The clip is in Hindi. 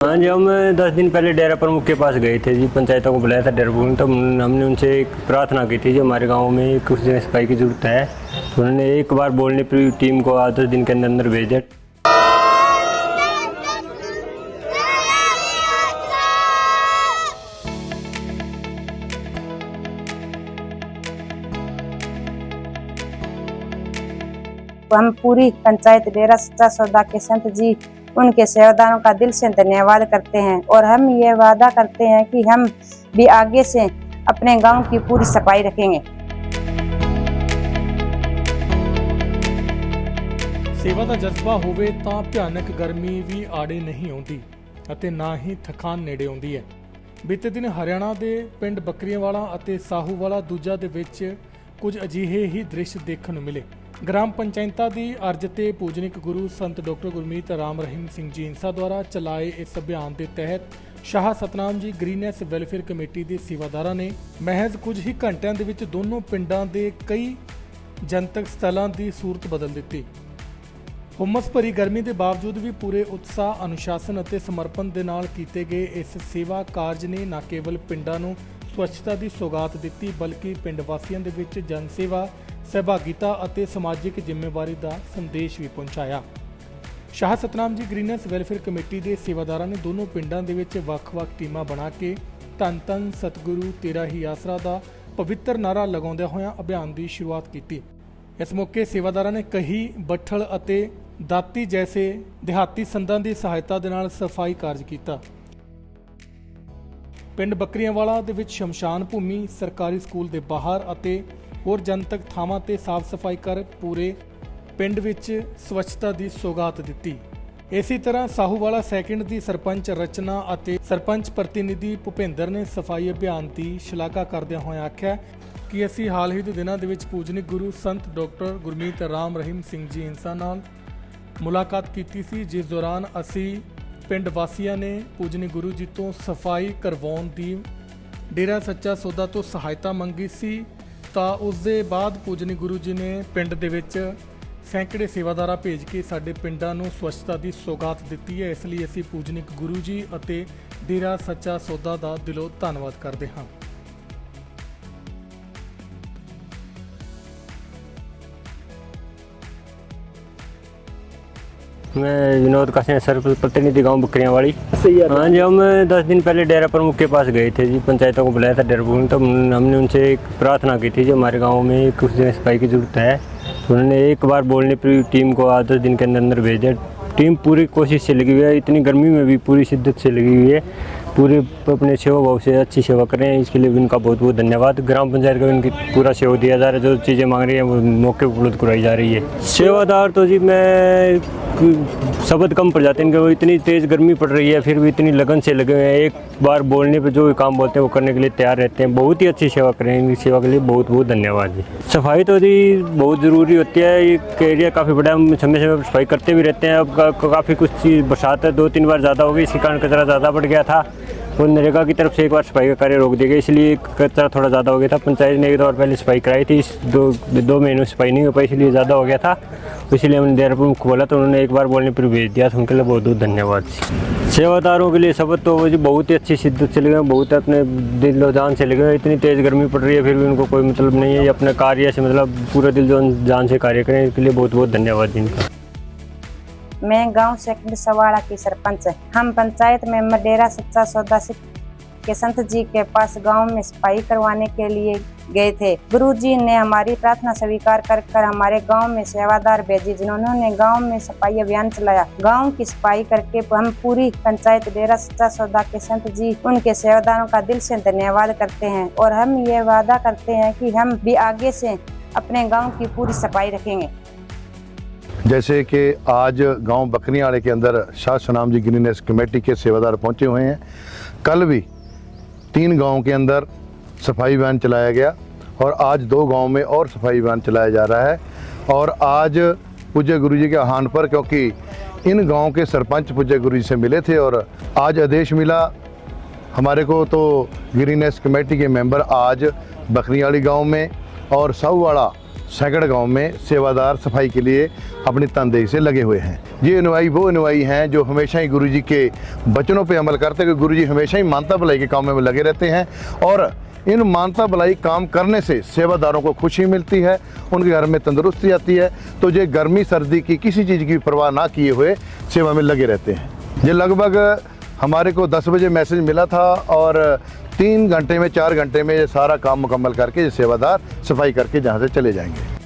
हाँ जी, हम 10 दिन पहले डेरा प्रमुख के पास गए थे जी। पंचायतों को बुलाया था डेरा प्रमुख, तो हमने उनसे एक प्रार्थना की थी जो हमारे गांव में कुछ जगह सफाई की ज़रूरत है। तो उन्होंने एक बार बोलने पर टीम को 10 दिन के अंदर अंदर भेज दिया। हम पूरी पंचायत डेरा सच्चा सौदा के संत जी उनके सेवादारों का दिल से धन्यवाद करते हैं और हम ये वादा करते हैं कि हम भी आगे से अपने गांव की पूरी सफाई रखेंगे। सेवा ਦਾ ਜਜ਼ਬਾ ਹੋਵੇ ਤਾਂ ਭਿਆਨਕ ਗਰਮੀ ਵੀ ਆੜੇ ਨਹੀਂ ਆਉਂਦੀ ਅਤੇ ਨਾ ਹੀ ਥਕਾਨ ਨੇੜੇ ਆਉਂਦੀ ਹੈ। ਬੀਤੇ ਦਿਨ ਹਰਿਆਣਾ ਦੇ ਪਿੰਡ ਬੱਕਰੀਆਂਵਾਲਾ ਅਤੇ ਸਾਹੂਵਾਲਾ ਦੂਜਾ ਦੇ ਵਿੱਚ ਕੁਝ ਅਜਿਹੇ ਹੀ ਦ੍ਰਿਸ਼ ਦੇਖਣ ਨੂੰ ਮਿਲੇ। ਗ੍ਰਾਮ ਪੰਚਾਇਤਾਂ ਦੀ ਅਰਜ਼ ਤੇ ਪੂਜਨਿਕ ਗੁਰੂ ਸੰਤ ਡਾਕਟਰ ਗੁਰਮੀਤ ਰਾਮ ਰਹੀਮ ਸਿੰਘ ਜੀ ਇੰਸਾ ਦੁਆਰਾ ਚਲਾਏ ਇਸ ਅਭਿਆਨ ਦੇ ਤਹਿਤ ਸ਼ਾਹ ਸਤਨਾਮ ਜੀ ਗ੍ਰੀਨੈਸ ਵੈਲਫੇਅਰ ਕਮੇਟੀ ਦੇ ਸੇਵਾਦਾਰਾਂ ਨੇ ਮਹਿਜ਼ ਕੁਝ ਹੀ ਘੰਟਿਆਂ ਦੇ ਵਿੱਚ ਦੋਨੋਂ ਪਿੰਡਾਂ ਦੇ ਕਈ ਜਨਤਕ ਸਥਲਾਂ ਦੀ ਸੂਰਤ ਬਦਲ ਦਿੱਤੀ। ਹੁਮਸ ਭਰੀ ਗਰਮੀ ਦੇ ਬਾਵਜੂਦ ਵੀ ਪੂਰੇ ਉਤਸ਼ਾਹ, ਅਨੁਸ਼ਾਸਨ ਅਤੇ ਸਮਰਪਣ ਦੇ ਨਾਲ ਕੀਤੇ ਗਏ ਇਸ ਸੇਵਾ ਕਾਰਜ ਨੇ ਨਾ ਕੇਵਲ ਪਿੰਡਾਂ ਨੂੰ ਸਵੱਛਤਾ ਦੀ ਸੌਗਾਤ ਦਿੱਤੀ, ਬਲਕਿ ਪਿੰਡ ਵਾਸੀਆਂ ਦੇ ਵਿੱਚ ਜਨ ਸੇਵਾ, ਸਹਿਭਾਗੀਤਾ ਅਤੇ ਸਮਾਜਿਕ ਜ਼ਿੰਮੇਵਾਰੀ ਦਾ ਸੰਦੇਸ਼ ਵੀ ਪਹੁੰਚਾਇਆ। ਸ਼ਾਹ ਸਤਨਾਮ ਜੀ ਗ੍ਰੀਨੈਸ ਵੈਲਫੇਅਰ ਕਮੇਟੀ ਦੇ ਸੇਵਾਦਾਰਾਂ ਨੇ ਦੋਨੋਂ ਪਿੰਡਾਂ ਦੇ ਵਿੱਚ ਵੱਖ-ਵੱਖ ਟੀਮਾਂ ਬਣਾ ਕੇ ਧੰਨ ਧੰਨ ਸਤਿਗੁਰੂ ਤੇਰਾ ਹੀ ਆਸਰਾ ਦਾ ਪਵਿੱਤਰ ਨਾਅਰਾ ਲਗਾਉਂਦਿਆਂ ਹੋਇਆਂ ਅਭਿਆਨ ਦੀ ਸ਼ੁਰੂਆਤ ਕੀਤੀ। ਇਸ ਮੌਕੇ ਸੇਵਾਦਾਰਾਂ ਨੇ ਕਹੀ, ਬੱਠਲ ਅਤੇ ਦਾਤੀ ਜੈਸੇ ਦਿਹਾਤੀ ਸੰਦਾਂ ਦੀ ਸਹਾਇਤਾ ਦੇ ਨਾਲ ਸਫਾਈ ਕਾਰਜ ਕੀਤਾ। ਪਿੰਡ ਬੱਕਰੀਆਂਵਾਲਾ ਦੇ ਵਿੱਚ ਸ਼ਮਸ਼ਾਨ ਭੂਮੀ, ਸਰਕਾਰੀ ਸਕੂਲ ਦੇ ਬਾਹਰ ਅਤੇ ਹੋਰ ਜਨਤਕ ਥਾਵਾਂ ਤੇ ਸਾਫ਼ ਸਫਾਈ ਕਰ ਪੂਰੇ ਪਿੰਡ ਵਿੱਚ ਸਵੱਛਤਾ ਦੀ ਸੌਗਾਤ ਦਿੱਤੀ। ਇਸੇ ਤਰ੍ਹਾਂ ਸਾਹੂਵਾਲਾ ਸੈਕਿੰਡ ਦੀ ਸਰਪੰਚ ਰਚਨਾ ਅਤੇ ਸਰਪੰਚ ਪ੍ਰਤੀਨਿਧੀ ਭੁਪਿੰਦਰ ਨੇ ਸਫਾਈ ਅਭਿਆਨ ਦੀ ਸ਼ਲਾਘਾ ਕਰਦਿਆਂ ਹੋਇਆਂ ਆਖਿਆ ਕਿ ਅਸੀਂ ਹਾਲ ਹੀ ਦੇ ਦਿਨਾਂ ਦੇ ਵਿੱਚ ਪੂਜਨਿਕ ਗੁਰੂ ਸੰਤ ਡਾਕਟਰ ਗੁਰਮੀਤ ਰਾਮ ਰਹੀਮ ਸਿੰਘ ਜੀ ਇੰਸਾ ਨਾਲ ਮੁਲਾਕਾਤ ਕੀਤੀ ਸੀ, ਜਿਸ ਦੌਰਾਨ ਅਸੀਂ ਪਿੰਡ ਵਾਸੀਆਂ ਨੇ ਪੂਜਨਿਕ ਗੁਰੂ ਜੀ ਤੋਂ ਸਫਾਈ ਕਰਵਾਉਣ ਦੀ ਡੇਰਾ ਸੱਚਾ ਸੌਦਾ ਤੋਂ ਸਹਾਇਤਾ ਮੰਗੀ ਸੀ। ਤਾਂ ਉਸ ਦੇ ਬਾਅਦ ਪੂਜਨਿਕ ਗੁਰੂ ਜੀ ਨੇ ਪਿੰਡ ਦੇ ਵਿੱਚ ਸੈਂਕੜੇ ਸੇਵਾਦਾਰਾਂ ਭੇਜ ਕੇ ਸਾਡੇ ਪਿੰਡਾਂ ਨੂੰ ਸਵੱਛਤਾ ਦੀ ਸੌਗਾਤ ਦਿੱਤੀ ਹੈ। ਇਸ ਲਈ ਅਸੀਂ ਪੂਜਨਿਕ ਗੁਰੂ ਜੀ ਅਤੇ ਡੇਰਾ ਸੱਚਾ ਸੌਦਾ ਦਾ ਦਿਲੋਂ ਧੰਨਵਾਦ ਕਰਦੇ ਹਾਂ। मैं विनोद का सर प्रतिनिधि गांव बकरियाँवाली। हाँ जी, हम 10 दिन पहले डेरा प्रमुख के पास गए थे जी। पंचायतों को बुलाया था डेरा प्रमुख, तो हमने उनसे एक प्रार्थना की थी जो हमारे गांव में कुछ जगह सफाई की ज़रूरत है। तो उन्होंने एक बार बोलने पर टीम को 10 दिन के अंदर अंदर भेज दिया। टीम पूरी कोशिश से लगी हुई है, इतनी गर्मी में भी पूरी शिद्दत से लगी हुई है, पूरे अपने सेवा भाव से अच्छी सेवा कर रहे हैं। इसके लिए उनका बहुत बहुत धन्यवाद। ग्राम पंचायत को उनकी पूरा सेवा दिया जा रहा है, जो चीज़ें मांग रही हैं वो मौके पर उपलब्ध कराई जा रही है। सेवादार तो जी मैं शब्द कम पड़ जाते हैं, इनके वो इतनी तेज़ गर्मी पड़ रही है फिर भी इतनी लगन से लगे हुए हैं। एक बार बोलने पे जो भी काम बोलते हैं वो करने के लिए तैयार रहते हैं। बहुत ही अच्छी सेवा कर रहे हैं, इनकी सेवा के लिए बहुत बहुत धन्यवाद जी। सफाई तो जी बहुत ज़रूरी होती है। एक एरिया काफ़ी बड़ा, हम समय समय पर सफाई करते भी रहते हैं। अब काफ़ी कुछ चीज़ बरसात है 2-3 बार ज़्यादा हो गई, इसके कारण कचरा ज़्यादा बढ़ गया था। और नरेगा की तरफ से एक बार सफाई का कार्य रोक दिया गया, इसलिए कचरा थोड़ा ज़्यादा हो गया था। पंचायत ने एक दो बार पहले सफाई कराई थी, इस दो महीनों सफाई नहीं हो पाई, इसलिए ज़्यादा हो गया था। इसलिए हमने डेरा प्रमुख को बोला तो उन्होंने एक बार बोलने पर भेज दिया, तो उनके लिए बहुत बहुत धन्यवाद। सेवादारों के लिए शब्द तो वो बहुत ही अच्छी शिद्दत से लगे, बहुत अपने दिल जान से लगे। इतनी तेज़ गर्मी पड़ रही है फिर भी उनको कोई मतलब नहीं है, ये अपने कार्य से मतलब पूरे दिल जान से कार्य करें, इसके लिए बहुत बहुत धन्यवाद इनका। मैं गांव सेकंड सवाड़ा की सरपंच। हम पंचायत में डेरा सच्चा सौदा के संत जी के पास गांव में सफाई करवाने के लिए गए थे। गुरु जी ने हमारी प्रार्थना स्वीकार कर हमारे गांव में सेवादार भेजे, जिन्होंने गांव में सफाई अभियान चलाया। गांव की सफाई करके हम पूरी पंचायत डेरा सच्चा सौदा के संत जी उनके सेवादारों का दिल से धन्यवाद करते हैं और हम ये वादा करते हैं कि हम भी आगे से अपने गाँव की पूरी सफाई रखेंगे। जैसे कि आज गांव बकरियाँवाले के अंदर शाह सतनाम जी ग्रीननेस कमेटी के सेवादार पहुंचे हुए हैं। कल भी 3 गांव के अंदर सफाई अभियान चलाया गया और आज 2 गांव में और सफाई अभियान चलाया जा रहा है। और आज पूज्य गुरु जी के आह्वान पर, क्योंकि इन गांव के सरपंच पूज्य गुरु जी से मिले थे और आज आदेश मिला हमारे को, तो ग्रीननेस कमेटी के मेंबर आज बकरियाँवाली गाँव में और साहूवाला सैकड़ गांव में सेवादार सफाई के लिए अपनी तनदेही से लगे हुए हैं। ये अनुयायी वो अनुयायी हैं जो हमेशा ही गुरुजी के वचनों पे अमल करते हुए गुरुजी हमेशा ही मानवता भलाई के काम में लगे रहते हैं और इन मानवता भलाई काम करने से सेवादारों को खुशी मिलती है, उनके घर में तंदुरुस्ती आती है। तो ये गर्मी सर्दी की किसी चीज़ की परवाह ना किए हुए सेवा में लगे रहते हैं। ये लगभग हमारे को 10 बजे मैसेज मिला था और 3 घंटे में 4 घंटे में ये सारा काम मुकम्मल करके ये सेवादार सफाई करके जहाँ से चले जाएंगे।